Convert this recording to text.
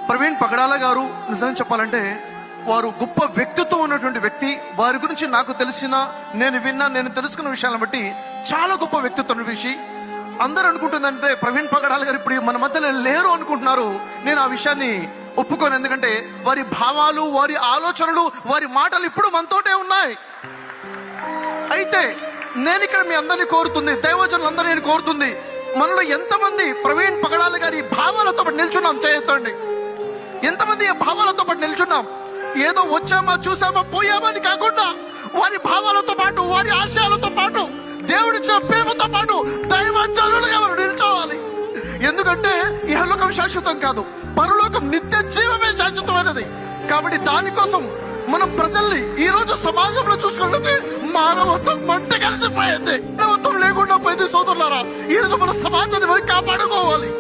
ప్రవీణ్ పగడాల గారు నిజంగా చెప్పాలంటే వారు గొప్ప వ్యక్తిత్వం ఉన్నటువంటి వ్యక్తి. వారి గురించి నాకు తెలిసిన, నేను తెలుసుకున్న విషయాలను బట్టి చాలా గొప్ప వ్యక్తిత్వం విషయం. అందరూ అనుకుంటుందంటే ప్రవీణ్ పగడాల గారు ఇప్పుడు మన మధ్యలో లేరు అనుకుంటున్నారు. నేను ఆ విషయాన్ని ఒప్పుకోను. ఎందుకంటే వారి భావాలు, వారి ఆలోచనలు, వారి మాటలు ఇప్పుడు మనతోటే ఉన్నాయి. అయితే నేను ఇక్కడ మీ అందరినీ కోరుతుంది, దైవజనులందరూ నేను కోరుతుంది, మనలో ఎంతమంది ప్రవీణ్ పగడాల గారి భావాలతో పాటు నిల్చున్నాం? చేయొద్దండి. ఎంతమంది ఈ భావాలతో పాటు నిల్చున్నాం? ఏదో వచ్చామా, చూసామా, పోయామా అని కాకుండా వారి భావాలతో పాటు, వారి ఆశయాలతో పాటు, దేవుడిచ్చిన ప్రేమతో పాటు దైవజనులుగా మనం నిల్చోవాలి. ఎందుకంటే ఇహలోకం శాశ్వతం కాదు, పరలోకం నిత్య జీవమే శాశ్వతమైనది. కాబట్టి దానికోసం మనం ప్రజల్ని ఈ రోజు సమాజంలో చూసుకుంటే మానవత్వం మంట కలిసిపోయింది. మానవత్వం లేకుండా పోయింది సోదరులారా. ఈ రోజు మన సమాజాన్ని మనం కాపాడుకోవాలి.